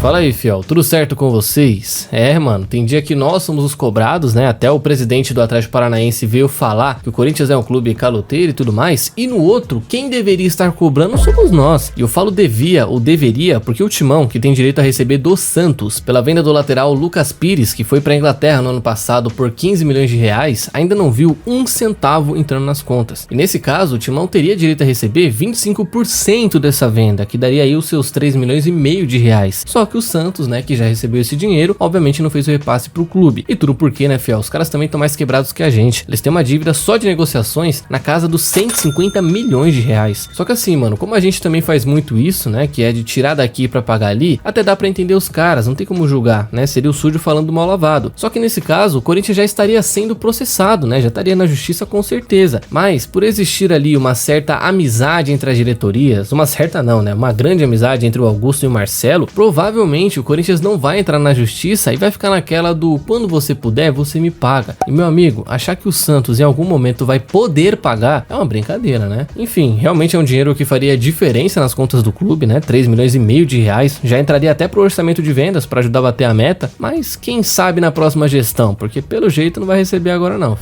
Fala aí, fiel, tudo certo com vocês? Mano, tem dia que nós somos os cobrados, né? Até o presidente do Atlético Paranaense veio falar que o Corinthians é um clube caloteiro e tudo mais. E no outro, quem deveria estar cobrando somos nós. E eu falo devia ou deveria porque o Timão, que tem direito a receber do Santos pela venda do lateral Lucas Pires, que foi pra Inglaterra no ano passado por 15 milhões de reais, ainda não viu um centavo entrando nas contas. E nesse caso, o Timão teria direito a receber 25% dessa venda, que daria aí os seus 3 milhões e meio de reais. Só que o Santos, né, que já recebeu esse dinheiro, obviamente não fez o repasse pro clube. E tudo porque, né, fiel, os caras também estão mais quebrados que a gente. Eles têm uma dívida só de negociações na casa dos 150 milhões de reais. Só que assim, mano, como a gente também faz muito isso, né, que é de tirar daqui pra pagar ali, até dá pra entender os caras, não tem como julgar, né, seria o sujo falando mal lavado. Só que nesse caso, o Corinthians já estaria sendo processado, né, já estaria na justiça com certeza. Mas, por existir ali uma certa amizade entre as diretorias, uma certa não, né, uma grande amizade entre o Augusto e o Marcelo, provavelmente o Corinthians não vai entrar na justiça e vai ficar naquela do quando você puder, você me paga. E meu amigo, achar que o Santos em algum momento vai poder pagar é uma brincadeira, né? Enfim, realmente é um dinheiro que faria diferença nas contas do clube, né? 3 milhões e meio de reais, já entraria até pro orçamento de vendas para ajudar a bater a meta, mas quem sabe na próxima gestão, porque pelo jeito não vai receber agora não.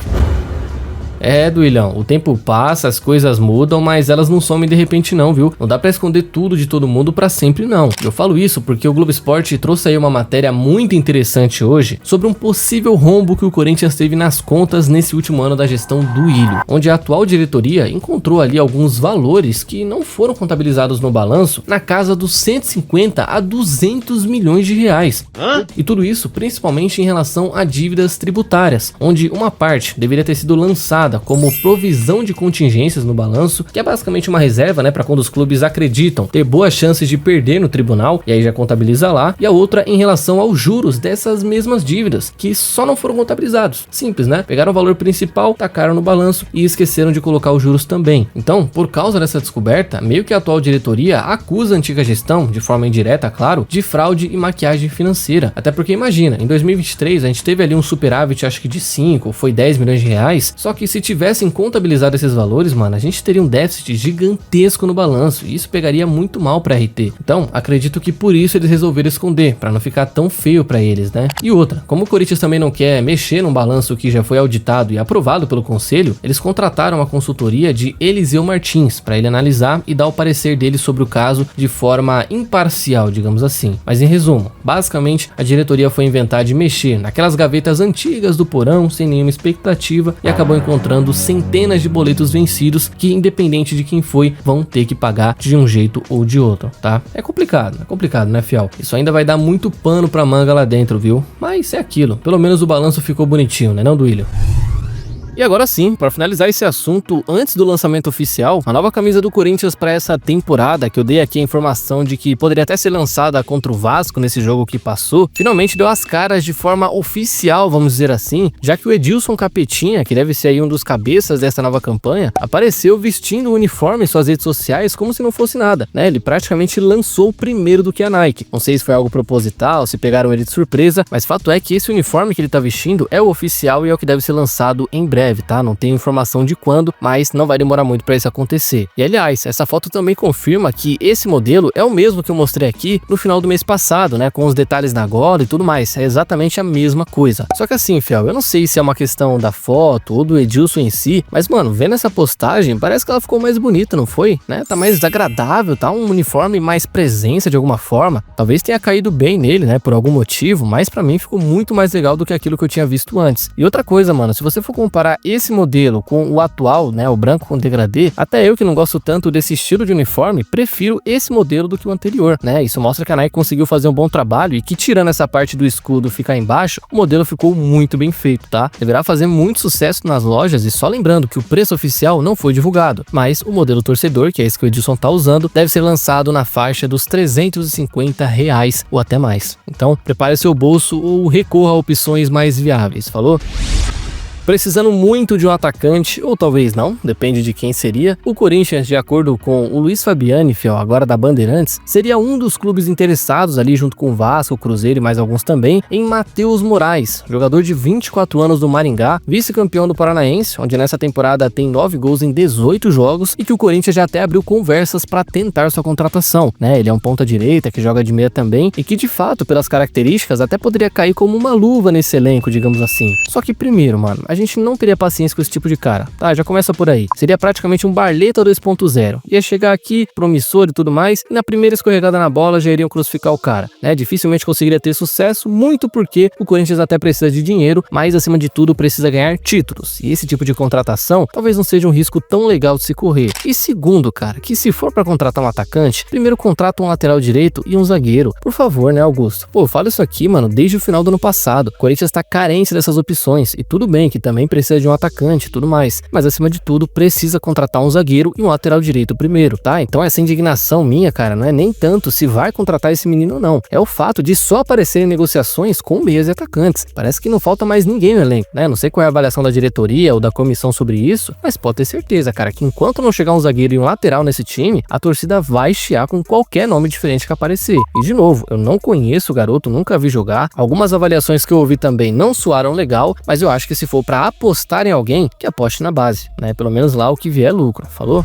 Duilhão, o tempo passa, as coisas mudam, mas elas não somem de repente não, viu? Não dá pra esconder tudo de todo mundo pra sempre não. Eu falo isso porque o Globo Esporte trouxe aí uma matéria muito interessante hoje sobre um possível rombo que o Corinthians teve nas contas nesse último ano da gestão do Ilho, onde a atual diretoria encontrou ali alguns valores que não foram contabilizados no balanço na casa dos 150 a 200 milhões de reais. E tudo isso principalmente em relação a dívidas tributárias, onde uma parte deveria ter sido lançada como provisão de contingências no balanço, que é basicamente uma reserva, né, para quando os clubes acreditam ter boas chances de perder no tribunal, e aí já contabiliza lá, e a outra em relação aos juros dessas mesmas dívidas, que só não foram contabilizados. Simples, né? Pegaram o valor principal, tacaram no balanço e esqueceram de colocar os juros também. Então, por causa dessa descoberta, meio que a atual diretoria acusa a antiga gestão, de forma indireta, claro, de fraude e maquiagem financeira. Até porque imagina, em 2023 a gente teve ali um superávit, acho que de 5 ou foi 10 milhões de reais, só que se tivessem contabilizado esses valores, mano, a gente teria um déficit gigantesco no balanço e isso pegaria muito mal pra RT. Então, acredito que por isso eles resolveram esconder, pra não ficar tão feio pra eles, né? E outra, como o Corinthians também não quer mexer num balanço que já foi auditado e aprovado pelo conselho, eles contrataram a consultoria de Eliseu Martins pra ele analisar e dar o parecer dele sobre o caso de forma imparcial, digamos assim. Mas em resumo, basicamente a diretoria foi inventar de mexer naquelas gavetas antigas do porão sem nenhuma expectativa e acabou encontrando centenas de boletos vencidos que, independente de quem foi, vão ter que pagar de um jeito ou de outro, tá? É complicado, né, fiel? Isso ainda vai dar muito pano pra manga lá dentro, viu? Mas é aquilo, pelo menos o balanço ficou bonitinho, né, não, Duílio? E agora sim, para finalizar esse assunto, antes do lançamento oficial, a nova camisa do Corinthians para essa temporada, que eu dei aqui a informação de que poderia até ser lançada contra o Vasco nesse jogo que passou, finalmente deu as caras de forma oficial, vamos dizer assim, já que o Edilson Capetinha, que deve ser aí um dos cabeças dessa nova campanha, apareceu vestindo o uniforme em suas redes sociais como se não fosse nada, né? Ele praticamente lançou primeiro do que a Nike. Não sei se foi algo proposital, se pegaram ele de surpresa, mas fato é que esse uniforme que ele tá vestindo é o oficial e é o que deve ser lançado em breve. Tá? Não tenho informação de quando, mas não vai demorar muito para isso acontecer. E aliás, essa foto também confirma que esse modelo é o mesmo que eu mostrei aqui no final do mês passado, né? Com os detalhes na gola e tudo mais. É exatamente a mesma coisa. Só que assim, fiel, eu não sei se é uma questão da foto ou do Edilson em si, mas mano, vendo essa postagem, parece que ela ficou mais bonita, não foi? Né? Tá mais agradável, tá um uniforme mais presença de alguma forma. Talvez tenha caído bem nele, né? Por algum motivo, mas pra mim ficou muito mais legal do que aquilo que eu tinha visto antes. E outra coisa, mano, se você for comparar esse modelo com o atual, né, o branco com degradê, até eu que não gosto tanto desse estilo de uniforme, prefiro esse modelo do que o anterior, né? Isso mostra que a Nike conseguiu fazer um bom trabalho e que, tirando essa parte do escudo ficar embaixo, o modelo ficou muito bem feito, tá? Deverá fazer muito sucesso nas lojas e só lembrando que o preço oficial não foi divulgado, mas o modelo torcedor, que é esse que o Edilson tá usando, deve ser lançado na faixa dos R$350 ou até mais. Então, prepare seu bolso ou recorra a opções mais viáveis, falou? Precisando muito de um atacante, ou talvez não, depende de quem seria, o Corinthians, de acordo com o Luiz Fabiani, fiel, agora da Bandeirantes, seria um dos clubes interessados ali junto com o Vasco, o Cruzeiro e mais alguns também, em Matheus Moraes, jogador de 24 anos do Maringá, vice-campeão do Paranaense, onde nessa temporada tem 9 gols em 18 jogos e que o Corinthians já até abriu conversas para tentar sua contratação, né? Ele é um ponta-direita que joga de meia também e que de fato, pelas características, até poderia cair como uma luva nesse elenco, digamos assim. Só que primeiro, mano, a gente não teria paciência com esse tipo de cara, tá? Já começa por aí. Seria praticamente um Barleta 2.0. Ia chegar aqui, promissor e tudo mais, e na primeira escorregada na bola já iriam crucificar o cara, né? Dificilmente conseguiria ter sucesso, muito porque o Corinthians até precisa de dinheiro, mas acima de tudo precisa ganhar títulos. E esse tipo de contratação talvez não seja um risco tão legal de se correr. E segundo, cara, que se for pra contratar um atacante, primeiro contrata um lateral direito e um zagueiro. Por favor, né, Augusto? Pô, eu falo isso aqui, mano, desde o final do ano passado. O Corinthians tá carente dessas opções. E tudo bem que também precisa de um atacante e tudo mais. Mas acima de tudo, precisa contratar um zagueiro e um lateral direito primeiro, tá? Então essa indignação minha, cara, não é nem tanto se vai contratar esse menino ou não. É o fato de só aparecerem negociações com meias e atacantes. Parece que não falta mais ninguém no elenco, né? Não sei qual é a avaliação da diretoria ou da comissão sobre isso, mas pode ter certeza, cara, que enquanto não chegar um zagueiro e um lateral nesse time, a torcida vai chiar com qualquer nome diferente que aparecer. E de novo, eu não conheço o garoto, nunca vi jogar. Algumas avaliações que eu ouvi também não soaram legal, mas eu acho que se for pra apostar em alguém, que aposte na base, né? Pelo menos lá o que vier é lucro, falou?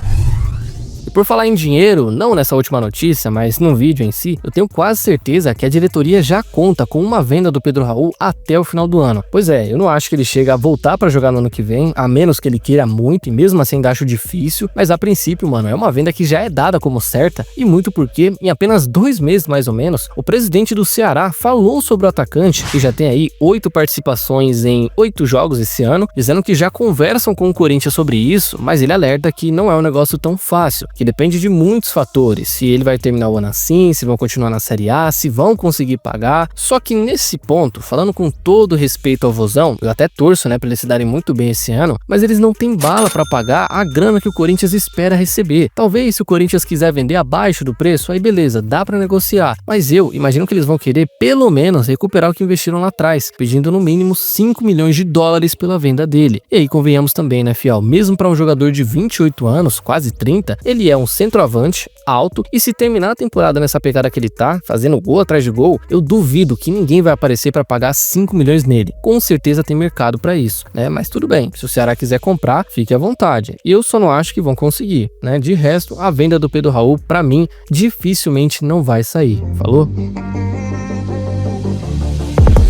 E por falar em dinheiro, não nessa última notícia, mas no vídeo em si, eu tenho quase certeza que a diretoria já conta com uma venda do Pedro Raul até o final do ano. Pois é, eu não acho que ele chega a voltar pra jogar no ano que vem, a menos que ele queira muito, e mesmo assim ainda acho difícil, mas a princípio, mano, é uma venda que já é dada como certa, e muito porque, em apenas 2 meses mais ou menos, o presidente do Ceará falou sobre o atacante, que já tem aí 8 participações em 8 jogos esse ano, dizendo que já conversam com o Corinthians sobre isso, mas ele alerta que não é um negócio tão fácil, que depende de muitos fatores, se ele vai terminar o ano assim, se vão continuar na Série A, se vão conseguir pagar. Só que nesse ponto, falando com todo respeito ao Vozão, eu até torço, né, pra eles se darem muito bem esse ano, mas eles não têm bala pra pagar a grana que o Corinthians espera receber. Talvez se o Corinthians quiser vender abaixo do preço, aí beleza, dá pra negociar, mas eu imagino que eles vão querer pelo menos recuperar o que investiram lá atrás, pedindo no mínimo 5 milhões de dólares pela venda dele. E aí convenhamos também, né, fiel, mesmo pra um jogador de 28 anos, quase 30, ele é um centroavante, alto, e se terminar a temporada nessa pegada que ele tá, fazendo gol atrás de gol, eu duvido que ninguém vai aparecer para pagar 5 milhões nele. Com certeza tem mercado para isso, né? Mas tudo bem, se o Ceará quiser comprar, fique à vontade. Eu só não acho que vão conseguir, né? De resto, a venda do Pedro Raul, para mim, dificilmente não vai sair. Falou?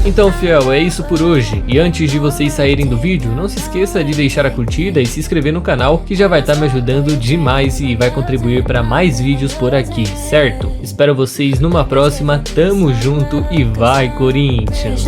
Então, fiel, é isso por hoje. E antes de vocês saírem do vídeo, não se esqueça de deixar a curtida e se inscrever no canal, que já vai estar me ajudando demais e vai contribuir para mais vídeos por aqui, certo? Espero vocês numa próxima, tamo junto e vai, Corinthians!